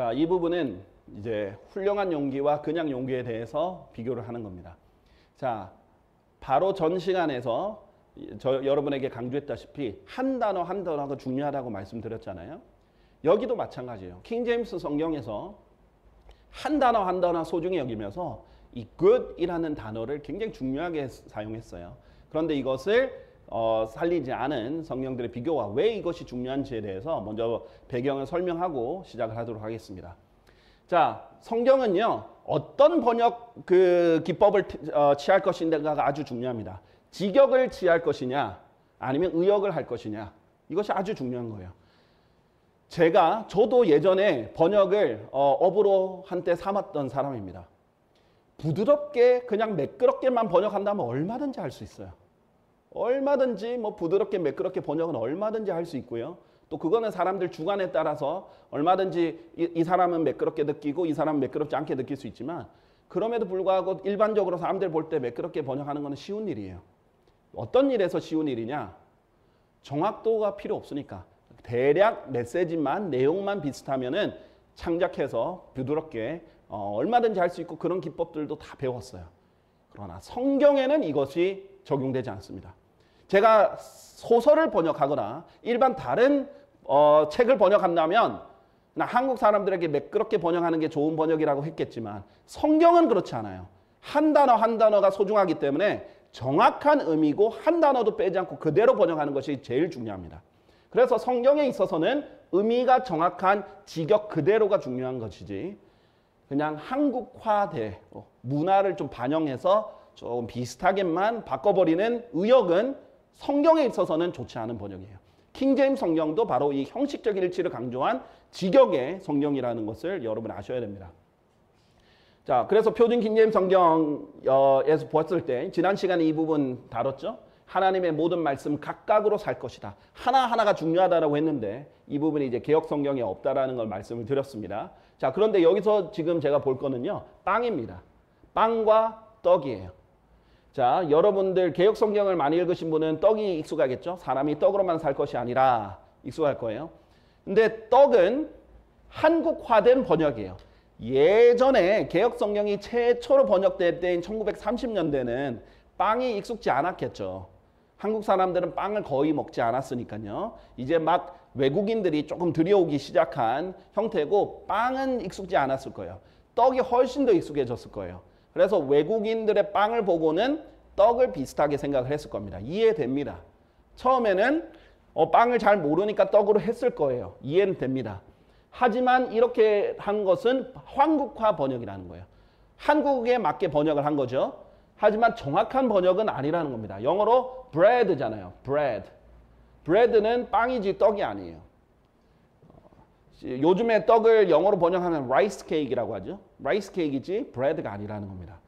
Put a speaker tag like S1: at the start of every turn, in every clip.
S1: 자, 이 부분은 이제 훌륭한 용기와 그냥 용기에 대해서 비교를 하는 겁니다. 자, 바로 전 시간에서 여러분에게 강조했다시피 한 단어 한 단어가 중요하다고 말씀드렸잖아요. 여기도 마찬가지예요. 킹제임스 성경에서 한 단어 한 단어 소중히 여기면서 이 good이라는 단어를 굉장히 중요하게 사용했어요. 그런데 이것을 살리지 않은 성경들의 비교와 왜 이것이 중요한지에 대해서 먼저 배경을 설명하고 시작을 하도록 하겠습니다. 자, 성경은요, 어떤 번역 기법을 취할 것인가가 아주 중요합니다. 직역을 취할 것이냐, 아니면 의역을 할 것이냐, 이것이 아주 중요한 거예요. 저도 예전에 번역을 업으로 한때 삼았던 사람입니다. 부드럽게 그냥 매끄럽게만 번역한다면 얼마든지 할 수 있어요. 얼마든지 뭐 부드럽게 매끄럽게 번역은 얼마든지 할 수 있고요. 또 그거는 사람들 주관에 따라서 얼마든지 이 사람은 매끄럽게 느끼고 이 사람은 매끄럽지 않게 느낄 수 있지만, 그럼에도 불구하고 일반적으로 사람들 볼 때 매끄럽게 번역하는 것은 쉬운 일이에요. 어떤 일에서 쉬운 일이냐? 정확도가 필요 없으니까 대략 메시지만 내용만 비슷하면은 창작해서 부드럽게 얼마든지 할 수 있고, 그런 기법들도 다 배웠어요. 그러나 성경에는 이것이 적용되지 않습니다. 제가 소설을 번역하거나 일반 다른 책을 번역한다면 한국 사람들에게 매끄럽게 번역하는 게 좋은 번역이라고 했겠지만, 성경은 그렇지 않아요. 한 단어 한 단어가 소중하기 때문에 정확한 의미고 한 단어도 빼지 않고 그대로 번역하는 것이 제일 중요합니다. 그래서 성경에 있어서는 의미가 정확한 직역 그대로가 중요한 것이지, 그냥 한국화돼 문화를 좀 반영해서 조금 비슷하게만 바꿔버리는 의역은 성경에 있어서는 좋지 않은 번역이에요. 킹제임스 성경도 바로 이 형식적 일치를 강조한 직역의 성경이라는 것을 여러분 아셔야 됩니다. 자, 그래서 표준 킹제임스 성경에서 보았을 때 지난 시간에 이 부분 다뤘죠. 하나님의 모든 말씀 각각으로 살 것이다. 하나하나가 중요하다라고 했는데 이 부분이 이제 개역 성경에 없다라는 걸 말씀을 드렸습니다. 자, 그런데 여기서 지금 제가 볼 거는요, 빵입니다. 빵과 떡이에요. 자, 여러분들 개역 성경을 많이 읽으신 분은 떡이 익숙하겠죠? 사람이 떡으로만 살 것이 아니라 익숙할 거예요. 근데 떡은 한국화된 번역이에요. 예전에 개역 성경이 최초로 번역될 때인 1930년대는 빵이 익숙지 않았겠죠. 한국 사람들은 빵을 거의 먹지 않았으니까요. 이제 막 외국인들이 조금 들여오기 시작한 형태고, 빵은 익숙지 않았을 거예요. 떡이 훨씬 더 익숙해졌을 거예요. 그래서 외국인들의 빵을 보고는 떡을 비슷하게 생각을 했을 겁니다. 이해됩니다. 처음에는 빵을 잘 모르니까 떡으로 했을 거예요. 이해는 됩니다. 하지만 이렇게 한 것은 한국화 번역이라는 거예요. 한국에 맞게 번역을 한 거죠. 하지만 정확한 번역은 아니라는 겁니다. 영어로 bread잖아요. bread. bread는 빵이지 떡이 아니에요. 요즘에 떡을 영어로 번역하면 rice cake이라고 하죠. rice cake이지 bread가 아니라는 겁니다.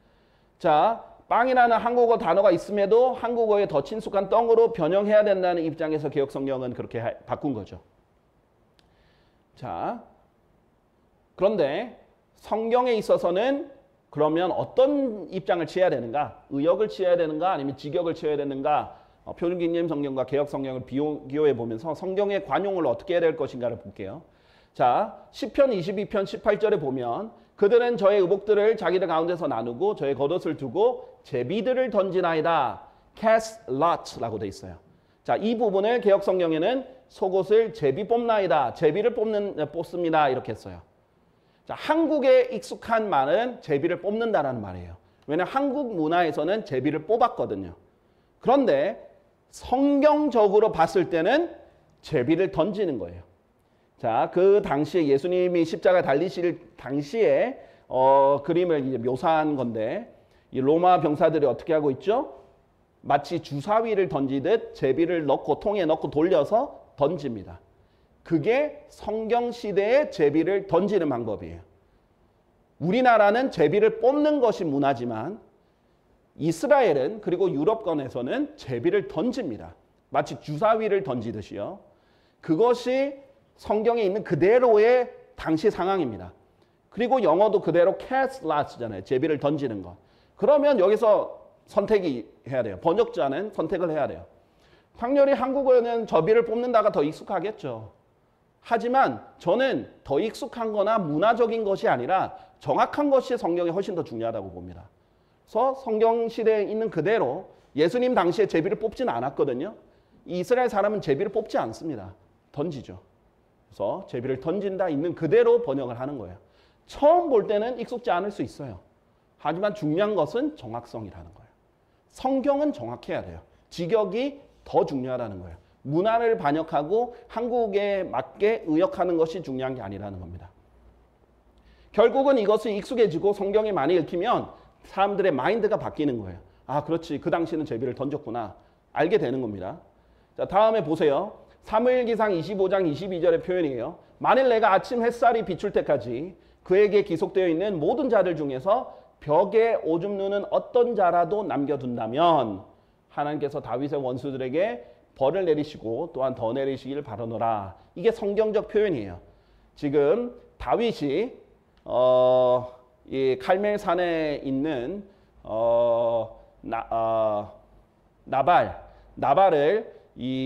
S1: 자, 빵이라는 한국어 단어가 있음에도 한국어에 더 친숙한 떡으로 변형해야 된다는 입장에서 개역 성경은 그렇게 바꾼 거죠. 자, 그런데 성경에 있어서는 그러면 어떤 입장을 취해야 되는가? 의역을 취해야 되는가? 아니면 직역을 취해야 되는가? 표준 킹제임스 성경과 개역 성경을 비교해 보면서 성경의 관용을 어떻게 해야 될 것인가를 볼게요. 자, 시편 22편 18절에 보면 그들은 저의 의복들을 자기들 가운데서 나누고 저의 겉옷을 두고 제비들을 던지나이다. cast lots라고 돼 있어요. 자, 이 부분을 개역 성경에는 속옷을 제비 뽑나이다. 제비를 뽑습니다. 이렇게 했어요. 자, 한국에 익숙한 말은 제비를 뽑는다라는 말이에요. 왜냐하면 한국 문화에서는 제비를 뽑았거든요. 그런데 성경적으로 봤을 때는 제비를 던지는 거예요. 자, 그 당시에 예수님이 십자가에 달리실 당시에 그림을 이제 묘사한 건데, 이 로마 병사들이 어떻게 하고 있죠? 마치 주사위를 던지듯 제비를 넣고 통에 넣고 돌려서 던집니다. 그게 성경시대의 제비를 던지는 방법이에요. 우리나라는 제비를 뽑는 것이 문화지만 이스라엘은, 그리고 유럽권에서는 제비를 던집니다. 마치 주사위를 던지듯이요. 그것이 성경에 있는 그대로의 당시 상황입니다. 그리고 영어도 그대로 cast lots잖아요. 제비를 던지는 것. 그러면 여기서 선택이 해야 돼요. 번역자는 선택을 해야 돼요. 당연히 한국어는 제비를 뽑는다가 더 익숙하겠죠. 하지만 저는 더 익숙한 거나 문화적인 것이 아니라 정확한 것이 성경에 훨씬 더 중요하다고 봅니다. 그래서 성경 시대에 있는 그대로 예수님 당시에 제비를 뽑지는 않았거든요. 이스라엘 사람은 제비를 뽑지 않습니다. 던지죠. 그래서 제비를 던진다 있는 그대로 번역을 하는 거예요. 처음 볼 때는 익숙지 않을 수 있어요. 하지만 중요한 것은 정확성이라는 거예요. 성경은 정확해야 돼요. 직역이 더 중요하다는 거예요. 문화를 반영하고 한국에 맞게 의역하는 것이 중요한 게 아니라는 겁니다. 결국은 이것이 익숙해지고 성경이 많이 읽히면 사람들의 마인드가 바뀌는 거예요. 아, 그렇지. 그 당시는 제비를 던졌구나. 알게 되는 겁니다. 자, 다음에 보세요. 사무엘기상 25장 22절의 표현이에요. 만일 내가 아침 햇살이 비출 때까지 그에게 기록되어 있는 모든 자들 중에서 벽에 오줌 누는 어떤 자라도 남겨둔다면 하나님께서 다윗의 원수들에게 벌을 내리시고 또한 더 내리시기를 바라노라. 이게 성경적 표현이에요. 지금 다윗이 이 칼멜산에 있는 나발을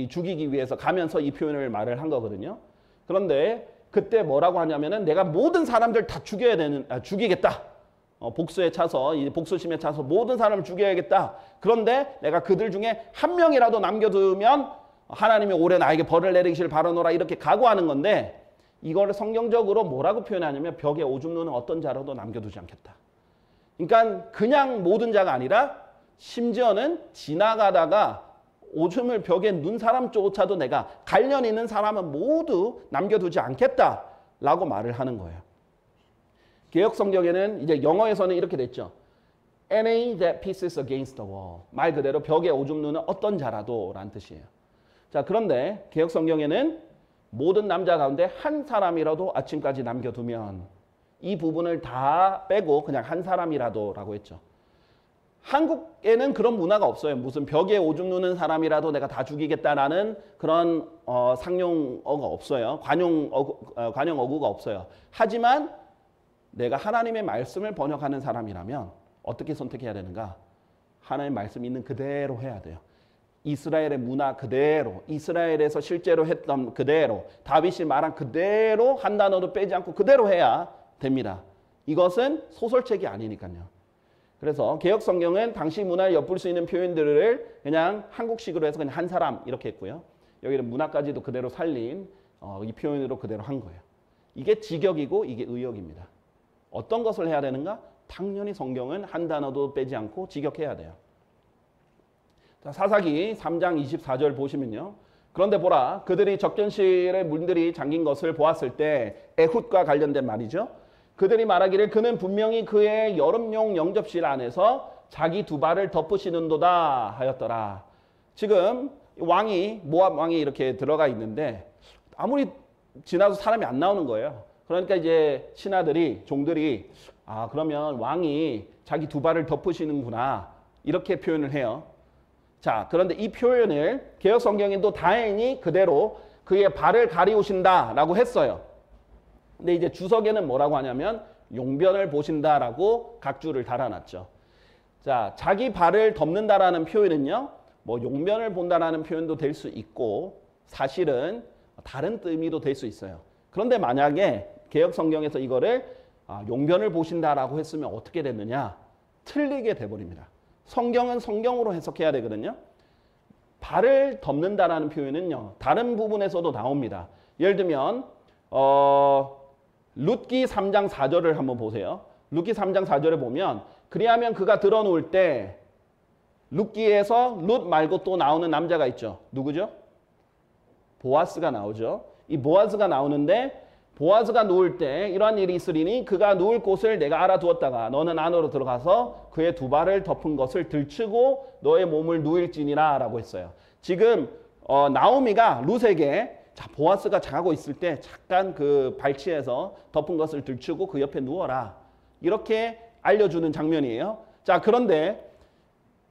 S1: 죽이기 위해서 가면서 이 표현을 말을 한 거거든요. 그런데 그때 뭐라고 하냐면은 내가 모든 사람들 다 죽이겠다. 복수에 차서 이 복수심에 차서 모든 사람을 죽여야겠다. 그런데 내가 그들 중에 한 명이라도 남겨두면 하나님이 올해 나에게 벌을 내리시길 바라노라 이렇게 각오하는 건데 이걸 성경적으로 뭐라고 표현하냐면 벽에 오줌 누는 어떤 자라도 남겨두지 않겠다. 그러니까 그냥 모든 자가 아니라 심지어는 지나가다가 오줌을 벽에 눈 사람조차도 내가 관련 있는 사람은 모두 남겨두지 않겠다라고 말을 하는 거예요. 개역 성경에는 이제 영어에서는 이렇게 됐죠. Any that pisses against the wall. 말 그대로 벽에 오줌 누는 어떤 자라도 라는 뜻이에요. 자, 그런데 개역 성경에는 모든 남자 가운데 한 사람이라도 아침까지 남겨두면 이 부분을 다 빼고 그냥 한 사람이라도 라고 했죠. 한국에는 그런 문화가 없어요. 무슨 벽에 오줌 누는 사람이라도 내가 다 죽이겠다라는 그런 상용어가 없어요. 관용 어구가 없어요. 하지만 내가 하나님의 말씀을 번역하는 사람이라면 어떻게 선택해야 되는가? 하나님의 말씀이 있는 그대로 해야 돼요. 이스라엘의 문화 그대로, 이스라엘에서 실제로 했던 그대로, 다윗이 말한 그대로 한 단어도 빼지 않고 그대로 해야 됩니다. 이것은 소설책이 아니니까요. 그래서 개역 성경은 당시 문화를 엿볼 수 있는 표현들을 그냥 한국식으로 해서 그냥 한 사람 이렇게 했고요. 여기는 문화까지도 그대로 살린 이 표현으로 그대로 한 거예요. 이게 직역이고 이게 의역입니다. 어떤 것을 해야 되는가? 당연히 성경은 한 단어도 빼지 않고 직역해야 돼요. 자, 사사기 3장 24절 보시면요. 그런데 보라, 그들이 적견실의 문들이 잠긴 것을 보았을 때 에훗과 관련된 말이죠. 그들이 말하기를 그는 분명히 그의 여름용 영접실 안에서 자기 두 발을 덮으시는도다 하였더라. 지금 왕이 모압 왕이 이렇게 들어가 있는데 아무리 지나도 사람이 안 나오는 거예요. 그러니까 이제 신하들이 종들이 그러면 왕이 자기 두 발을 덮으시는구나 이렇게 표현을 해요. 자, 그런데 이 표현을 개역 성경에도 다행히 그대로 그의 발을 가리우신다라고 했어요. 근데 이제 주석에는 뭐라고 하냐면 용변을 보신다라고 각주를 달아놨죠. 자, 자기 발을 덮는다라는 표현은요, 뭐 용변을 본다라는 표현도 될 수 있고 사실은 다른 의미도 될 수 있어요. 그런데 만약에 개역 성경에서 이거를 용변을 보신다라고 했으면 어떻게 됐느냐? 틀리게 돼버립니다. 성경은 성경으로 해석해야 되거든요. 발을 덮는다라는 표현은요, 다른 부분에서도 나옵니다. 예를 들면 룻기 3장 4절을 한번 보세요. 룻기 3장 4절에 보면 그리하면 그가 들어놓을 때 룻기에서 룻 말고 또 나오는 남자가 있죠. 누구죠? 보아스가 나오죠. 이 보아스가 나오는데 보아스가 누울 때 이러한 일이 있으리니 그가 누울 곳을 내가 알아두었다가 너는 안으로 들어가서 그의 두 발을 덮은 것을 들추고 너의 몸을 누일지니라 라고 했어요. 지금 나오미가 룻에게 자, 보아스가 자고 있을 때 잠깐 그 발치에서 덮은 것을 들추고 그 옆에 누워라. 이렇게 알려주는 장면이에요. 자, 그런데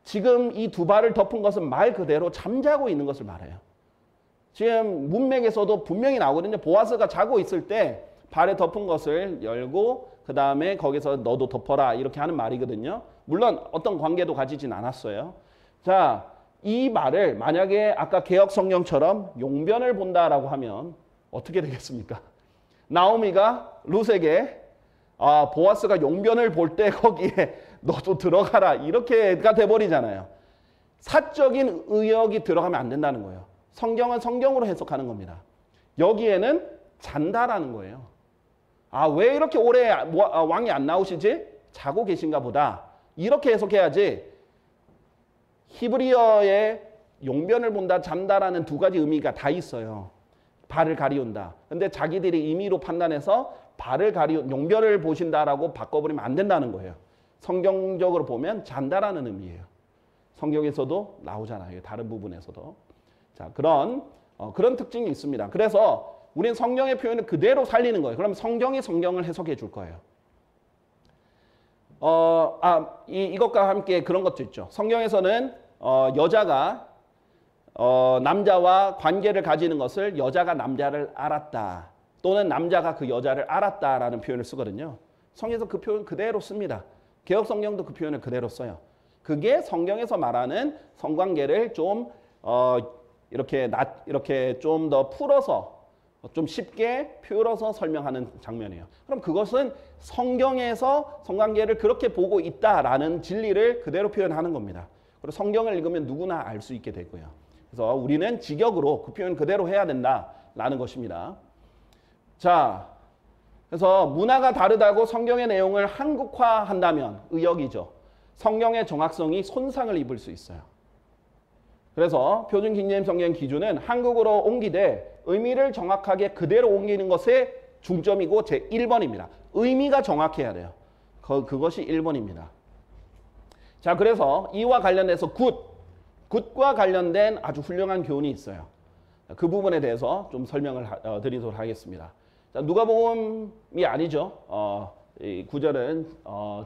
S1: 지금 이 두 발을 덮은 것은 말 그대로 잠자고 있는 것을 말해요. 지금 문맥에서도 분명히 나오거든요. 보아스가 자고 있을 때 발에 덮은 것을 열고 그 다음에 거기서 너도 덮어라 이렇게 하는 말이거든요. 물론 어떤 관계도 가지진 않았어요. 자, 이 말을 만약에 아까 개역 성경처럼 용변을 본다라고 하면 어떻게 되겠습니까? 나오미가 룻에게 보아스가 용변을 볼 때 거기에 너도 들어가라 이렇게가 돼버리잖아요. 사적인 의역이 들어가면 안 된다는 거예요. 성경은 성경으로 해석하는 겁니다. 여기에는 잔다라는 거예요. 왜 이렇게 오래 왕이 안 나오시지? 자고 계신가 보다. 이렇게 해석해야지. 히브리어에 용변을 본다, 잔다라는 두 가지 의미가 다 있어요. 발을 가리운다. 근데 자기들이 임의로 판단해서 용변을 보신다라고 바꿔버리면 안 된다는 거예요. 성경적으로 보면 잔다라는 의미예요. 성경에서도 나오잖아요. 다른 부분에서도. 자, 그런 특징이 있습니다. 그래서 우리는 성경의 표현을 그대로 살리는 거예요. 그럼 성경이 성경을 해석해 줄 거예요. 이것과 함께 그런 것도 있죠. 성경에서는 여자가 남자와 관계를 가지는 것을 여자가 남자를 알았다. 또는 남자가 그 여자를 알았다라는 표현을 쓰거든요. 성경에서 그 표현 그대로 씁니다. 개역 성경도 그 표현을 그대로 써요. 그게 성경에서 말하는 성관계를 좀 이렇게 좀 더 풀어서 좀 쉽게 풀어서 설명하는 장면이에요. 그럼 그것은 성경에서 성관계를 그렇게 보고 있다라는 진리를 그대로 표현하는 겁니다. 그리고 성경을 읽으면 누구나 알 수 있게 되고요. 그래서 우리는 직역으로 그 표현 그대로 해야 된다라는 것입니다. 자, 그래서 문화가 다르다고 성경의 내용을 한국화한다면 의역이죠. 성경의 정확성이 손상을 입을 수 있어요. 그래서 표준 킹제임스 성경 기준은 한국어로 옮기되 의미를 정확하게 그대로 옮기는 것에 중점이고 제1번입니다. 의미가 정확해야 돼요. 그것이 1번입니다. 자, 그래서 이와 관련해서 굿과 관련된 아주 훌륭한 교훈이 있어요. 그 부분에 대해서 좀 설명을 드리도록 하겠습니다. 자, 누가복음이 아니죠. 이 구절은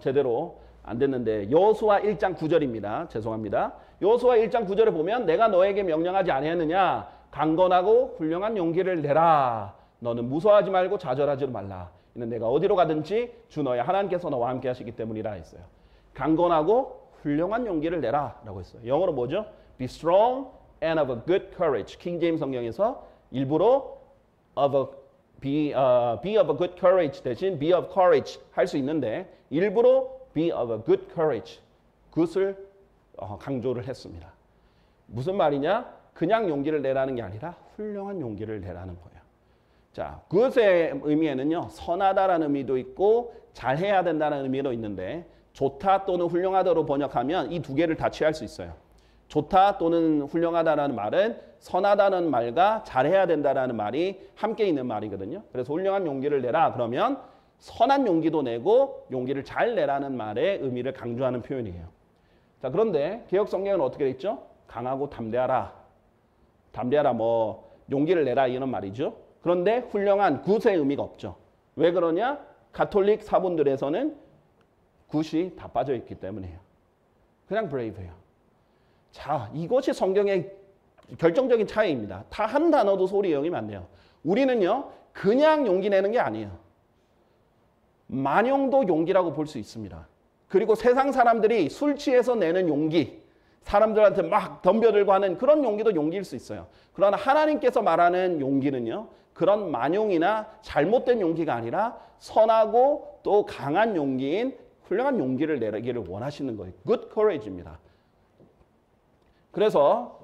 S1: 제대로 안 됐는데 여호수아 1장 9절입니다. 죄송합니다. 여호수아 1장 9절에 보면 내가 너에게 명령하지 아니하느냐 강건하고 훌륭한 용기를 내라. 너는 무서워하지 말고 좌절하지 말라. 이는 내가 어디로 가든지 주 너의 하나님께서 너와 함께 하시기 때문이라 했어요. 강건하고 훌륭한 용기를 내라 라고 했어요. 영어로 뭐죠? Be strong and of a good courage. 킹 제임스 성경에서 일부러 be of a good courage 대신 be of courage 할 수 있는데 일부러 be of a good courage 그것을 강조를 했습니다. 무슨 말이냐? 그냥 용기를 내라는 게 아니라 훌륭한 용기를 내라는 거예요. 자, 그것의 의미에는요. 선하다라는 의미도 있고 잘해야 된다는 의미도 있는데 좋다 또는 훌륭하다로 번역하면 이 두 개를 다 취할 수 있어요. 좋다 또는 훌륭하다라는 말은 선하다는 말과 잘해야 된다라는 말이 함께 있는 말이거든요. 그래서 훌륭한 용기를 내라 그러면 선한 용기도 내고 용기를 잘 내라는 말의 의미를 강조하는 표현이에요. 자, 그런데 개역 성경은 어떻게 돼 있죠? 강하고 담대하라. 담대하라 용기를 내라 이런 말이죠. 그런데 훌륭한 굿의 의미가 없죠. 왜 그러냐? 가톨릭 사분들에서는 굿이 다 빠져 있기 때문이에요. 그냥 brave예요. 자, 이것이 성경의 결정적인 차이입니다. 다 한 단어도 소리 영이면 안 돼요. 우리는요. 그냥 용기 내는 게 아니에요. 만용도 용기라고 볼 수 있습니다. 그리고 세상 사람들이 술 취해서 내는 용기, 사람들한테 막 덤벼들고 하는 그런 용기도 용기일 수 있어요. 그러나 하나님께서 말하는 용기는요. 그런 만용이나 잘못된 용기가 아니라 선하고 또 강한 용기인 훌륭한 용기를 내기를 원하시는 거예요. Good courage입니다. 그래서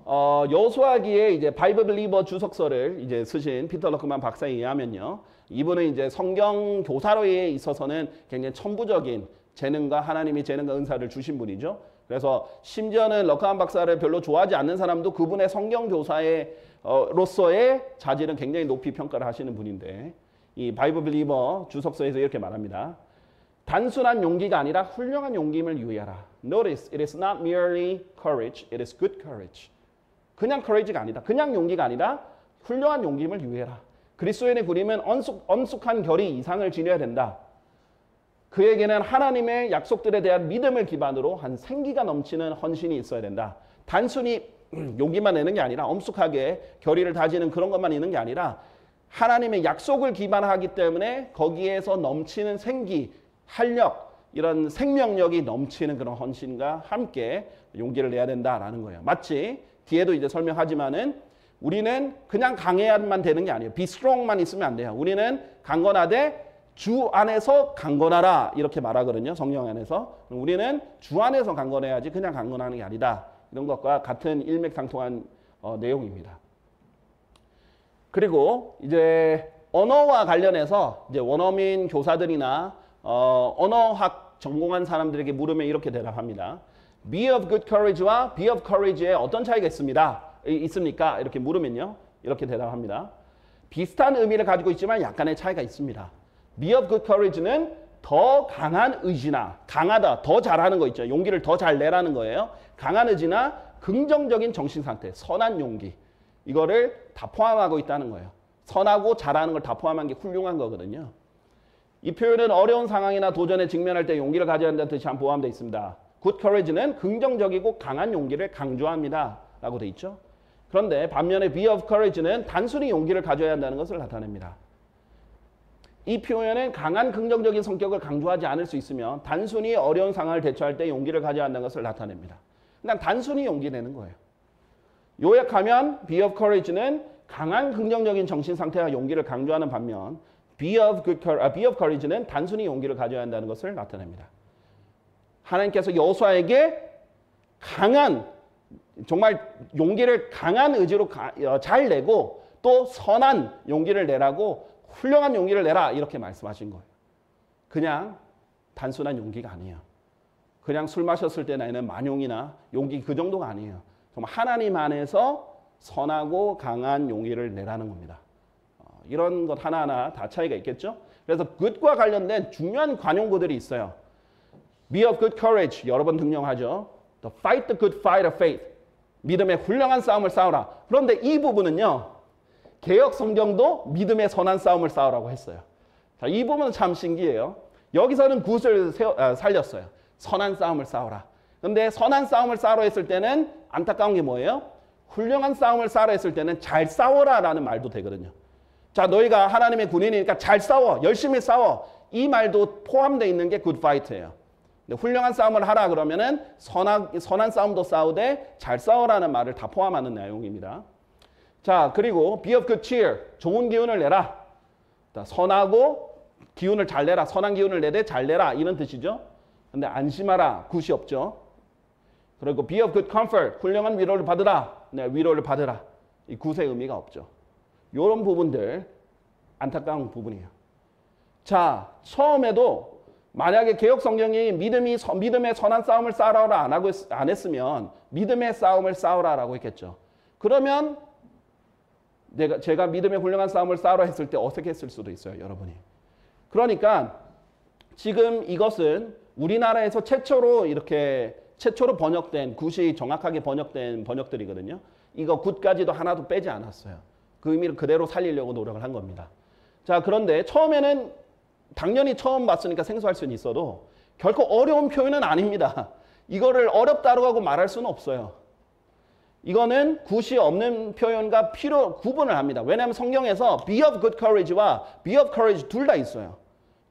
S1: 여호수아기에 이제 바이블 빌리버 주석서를 이제 쓰신 피터 러크만 박사에 의하면요. 이분은 이제 성경 교사로에 있어서는 굉장히 천부적인 재능과 하나님이 재능과 은사를 주신 분이죠. 그래서 심지어는 러크만 박사를 별로 좋아하지 않는 사람도 그분의 성경 교사로서의 자질은 굉장히 높이 평가를 하시는 분인데 이 바이블 빌리버 주석서에서 이렇게 말합니다. 단순한 용기가 아니라 훌륭한 용기임을 유의하라. Notice, it is not merely courage, it is good courage. 그냥 courage가 아니다. 그냥 용기가 아니라 훌륭한 용기임을 유의해라. 그리스도인의 구림은 엄숙한 결의 이상을 지녀야 된다. 그에게는 하나님의 약속들에 대한 믿음을 기반으로 한 생기가 넘치는 헌신이 있어야 된다. 단순히 용기만 내는 게 아니라 엄숙하게 결의를 다지는 그런 것만 있는 게 아니라 하나님의 약속을 기반하기 때문에 거기에서 넘치는 생기, 활력, 이런 생명력이 넘치는 그런 헌신과 함께 용기를 내야 된다라는 거예요. 마치 뒤에도 이제 설명하지만은 우리는 그냥 강해야만 되는 게 아니에요. be strong만 있으면 안 돼요. 우리는 강건하되 주 안에서 강건하라 이렇게 말하거든요. 성령 안에서. 우리는 주 안에서 강건해야지 그냥 강건하는 게 아니다. 이런 것과 같은 일맥상통한 내용입니다. 그리고 이제 언어와 관련해서 이제 원어민 교사들이나 언어학 전공한 사람들에게 물으면 이렇게 대답합니다. Be of good courage와 be of courage에 어떤 차이가 있습니까? 이렇게 물으면요. 이렇게 대답합니다. 비슷한 의미를 가지고 있지만 약간의 차이가 있습니다. Be of good courage는 더 강한 의지나 강하다, 더 잘하는 거 있죠. 용기를 더 잘 내라는 거예요. 강한 의지나 긍정적인 정신 상태, 선한 용기. 이거를 다 포함하고 있다는 거예요. 선하고 잘하는 걸 다 포함한 게 훌륭한 거거든요. 이 표현은 어려운 상황이나 도전에 직면할 때 용기를 가져야 한다는 뜻이 한 포함되어 있습니다. Good courage는 긍정적이고 강한 용기를 강조합니다. 라고 되어 있죠. 그런데 반면에 be of courage는 단순히 용기를 가져야 한다는 것을 나타냅니다. 이 표현은 강한 긍정적인 성격을 강조하지 않을 수 있으며 단순히 어려운 상황을 대처할 때 용기를 가져야 한다는 것을 나타냅니다. 그냥 단순히 용기 내는 거예요. 요약하면 be of courage는 강한 긍정적인 정신 상태와 용기를 강조하는 반면 be of courage는 단순히 용기를 가져야 한다는 것을 나타냅니다. 하나님께서 여호수아에게 강한 정말 용기를 강한 의지로 잘 내고 또 선한 용기를 내라고 훌륭한 용기를 내라 이렇게 말씀하신 거예요. 그냥 단순한 용기가 아니에요. 그냥 술 마셨을 때 나는 만용이나 용기 그 정도가 아니에요. 정말 하나님 안에서 선하고 강한 용기를 내라는 겁니다. 이런 것 하나하나 다 차이가 있겠죠. 그래서 good과 관련된 중요한 관용구들이 있어요. Be of good courage 여러 번 등용하죠. The fight the good fight of faith 믿음의 훌륭한 싸움을 싸우라. 그런데 이 부분은요. 개역 성경도 믿음의 선한 싸움을 싸우라고 했어요. 자, 이 부분은 참 신기해요. 여기서는 굿을 살렸어요. 선한 싸움을 싸우라. 그런데 선한 싸움을 싸우라 했을 때는 안타까운 게 뭐예요? 훌륭한 싸움을 싸우라 했을 때는 잘 싸워라 라는 말도 되거든요. 자, 너희가 하나님의 군인이니까 잘 싸워. 열심히 싸워. 이 말도 포함되어 있는 게 굿 파이트예요. 훌륭한 싸움을 하라 그러면은 선한 싸움도 싸우되 잘 싸워라는 말을 다 포함하는 내용입니다. 자, 그리고 be of good cheer. 좋은 기운을 내라. 선하고 기운을 잘 내라. 선한 기운을 내되 잘 내라. 이런 뜻이죠. 근데 안심하라. 굿이 없죠. 그리고 be of good comfort. 훌륭한 위로를 받으라. 네, 위로를 받으라. 이 굿의 의미가 없죠. 이런 부분들 안타까운 부분이에요. 자, 처음에도 만약에 개역 성경이 믿음의 선한 싸움을 싸우라 안 했으면 믿음의 싸움을 싸우라라고 했겠죠. 그러면 제가 믿음의 훌륭한 싸움을 싸우라 했을 때 어색했을 수도 있어요, 여러분이. 그러니까 지금 이것은 우리나라에서 최초로 번역된 굿이 정확하게 번역된 번역들이거든요. 이거 굿까지도 하나도 빼지 않았어요. 그 의미를 그대로 살리려고 노력을 한 겁니다. 자, 그런데 처음에는 당연히 처음 봤으니까 생소할 수는 있어도 결코 어려운 표현은 아닙니다. 이거를 어렵다고 하고 말할 수는 없어요. 이거는 굿이 없는 표현과 구분을 합니다. 왜냐하면 성경에서 be of good courage와 be of courage 둘 다 있어요.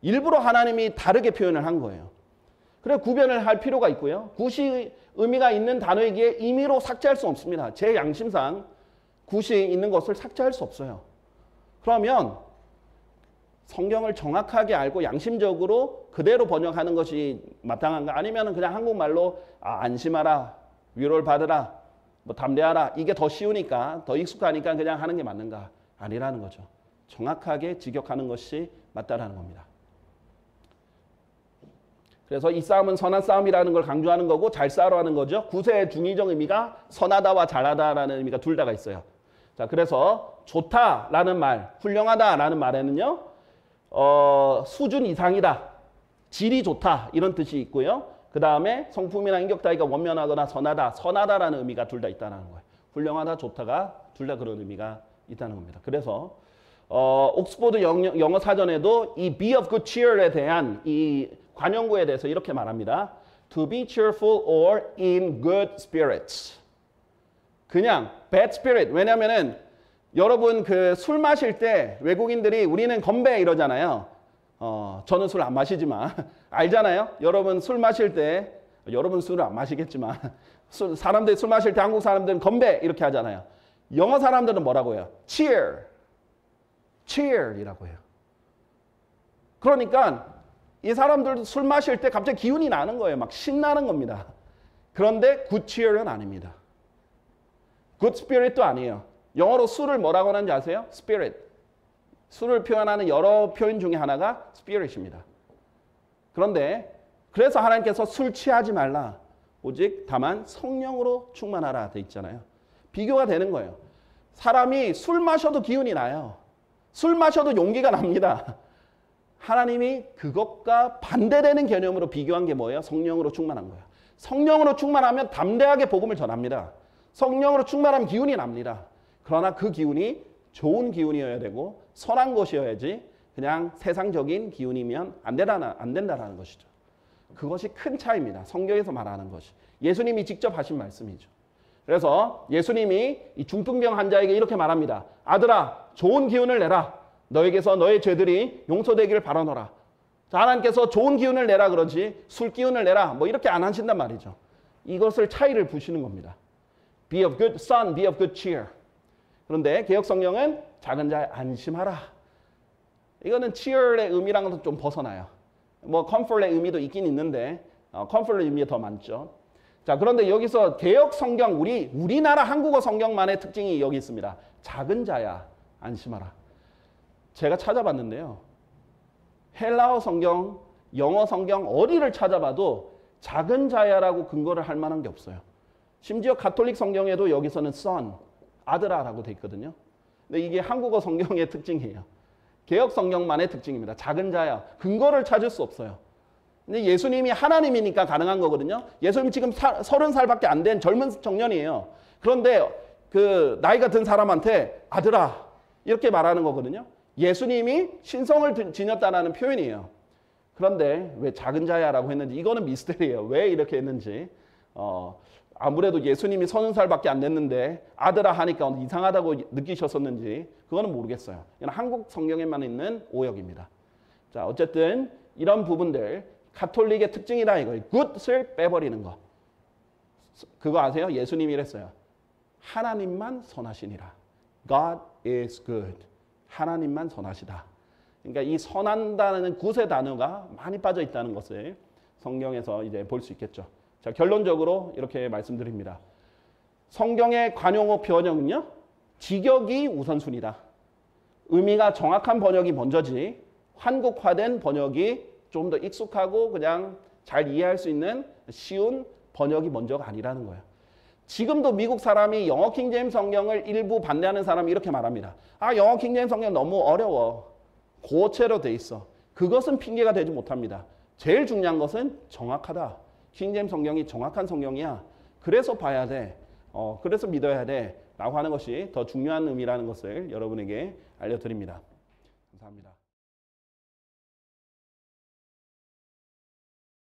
S1: 일부러 하나님이 다르게 표현을 한 거예요. 그래서 구별을 할 필요가 있고요. 굿이 의미가 있는 단어이기에 임의로 삭제할 수 없습니다. 제 양심상 굿이 있는 것을 삭제할 수 없어요. 그러면 성경을 정확하게 알고 양심적으로 그대로 번역하는 것이 마땅한가? 아니면 그냥 한국말로 안심하라, 위로를 받으라, 담대하라. 이게 더 쉬우니까, 더 익숙하니까 그냥 하는 게 맞는가? 아니라는 거죠. 정확하게 직역하는 것이 맞다라는 겁니다. 그래서 이 싸움은 선한 싸움이라는 걸 강조하는 거고 잘 싸우라는 거죠. 굿의 중의적 의미가 선하다와 잘하다라는 의미가 둘 다가 있어요. 자, 그래서 좋다라는 말, 훌륭하다라는 말에는요. 수준 이상이다, 질이 좋다 이런 뜻이 있고요. 그 다음에 성품이나 인격 따위가 원면하거나 선하다라는 의미가 둘 다 있다는 거예요. 훌륭하다, 좋다가 둘 다 그런 의미가 있다는 겁니다. 그래서 옥스포드 영어 사전에도 이 be of good cheer에 대한 이 관용구에 대해서 이렇게 말합니다. To be cheerful or in good spirits. 그냥 bad spirit. 왜냐면은 여러분 그 술 마실 때 외국인들이 우리는 건배 이러잖아요. 저는 술 안 마시지만 알잖아요. 여러분 술 마실 때 여러분 술을 안 마시겠지만 사람들이 술 마실 때 한국 사람들은 건배 이렇게 하잖아요. 영어 사람들은 뭐라고 해요? cheer. cheer이라고 해요. 그러니까 이 사람들도 술 마실 때 갑자기 기운이 나는 거예요. 막 신나는 겁니다. 그런데 good cheer은 아닙니다. good spirit도 아니에요. 영어로 술을 뭐라고 하는지 아세요? spirit. 술을 표현하는 여러 표현 중에 하나가 spirit입니다. 그런데 그래서 하나님께서 술 취하지 말라. 오직 다만 성령으로 충만하라 돼 있잖아요. 비교가 되는 거예요. 사람이 술 마셔도 기운이 나요. 술 마셔도 용기가 납니다. 하나님이 그것과 반대되는 개념으로 비교한 게 뭐예요? 성령으로 충만한 거예요. 성령으로 충만하면 담대하게 복음을 전합니다. 성령으로 충만하면 기운이 납니다. 그러나 그 기운이 좋은 기운이어야 되고 선한 것이어야지 그냥 세상적인 기운이면 안 된다는 것이죠. 그것이 큰 차이입니다. 성경에서 말하는 것이. 예수님이 직접 하신 말씀이죠. 그래서 예수님이 이 중풍병 환자에게 이렇게 말합니다. 아들아, 좋은 기운을 내라. 너에게서 너의 죄들이 용서되기를 바라노라. 자, 하나님께서 좋은 기운을 내라 그러지 술 기운을 내라 뭐 이렇게 안 하신단 말이죠. 이것을 차이를 부시는 겁니다. Be of good son, be of good cheer. 그런데 개역 성경은 작은 자에 안심하라. 이거는 cheer의 의미랑은 좀 벗어나요. 뭐 comfort의 의미도 있긴 있는데 comfort의 의미가 더 많죠. 자, 그런데 여기서 개역 성경 우리나라 한국어 성경만의 특징이 여기 있습니다. 작은 자야 안심하라. 제가 찾아봤는데요. 헬라어 성경, 영어 성경 어디를 찾아봐도 작은 자야라고 근거를 할 만한 게 없어요. 심지어 가톨릭 성경에도 여기서는 son, 아들아라고 돼 있거든요. 근데 이게 한국어 성경의 특징이에요. 개역 성경만의 특징입니다. 작은 자야. 근거를 찾을 수 없어요. 근데 예수님이 하나님이니까 가능한 거거든요. 예수님 지금 30살밖에 안 된 젊은 청년이에요. 그런데 그 나이가 든 사람한테 아들아 이렇게 말하는 거거든요. 예수님이 신성을 지녔다는 표현이에요. 그런데 왜 작은 자야라고 했는지 이거는 미스테리예요. 왜 이렇게 했는지. 아무래도 예수님이 30살밖에 안 됐는데 아들아 하니까 이상하다고 느끼셨었는지 그거는 모르겠어요. 이건 한국 성경에만 있는 오역입니다. 자, 어쨌든 이런 부분들 가톨릭의 특징이다 이거예요. good을 빼버리는 거. 그거 아세요? 예수님이 이랬어요. 하나님만 선하시니라. God is good. 하나님만 선하시다. 그러니까 이 선한다는 good의 단어가 많이 빠져 있다는 것을 성경에서 이제 볼 수 있겠죠. 자, 결론적으로 이렇게 말씀드립니다. 성경의 관용어 번역은요. 직역이 우선순위다. 의미가 정확한 번역이 먼저지 한국화된 번역이 좀 더 익숙하고 그냥 잘 이해할 수 있는 쉬운 번역이 먼저가 아니라는 거예요. 지금도 미국 사람이 영어 킹제임스 성경을 일부 반대하는 사람이 이렇게 말합니다. 아, 영어 킹제임스 성경 너무 어려워. 고체로 돼 있어. 그것은 핑계가 되지 못합니다. 제일 중요한 것은 정확하다. 킹제임스 성경이 정확한 성경이야. 그래서 봐야 돼. 그래서 믿어야 돼. 라고 하는 것이 더 중요한 의미라는 것을 여러분에게 알려드립니다. 감사합니다.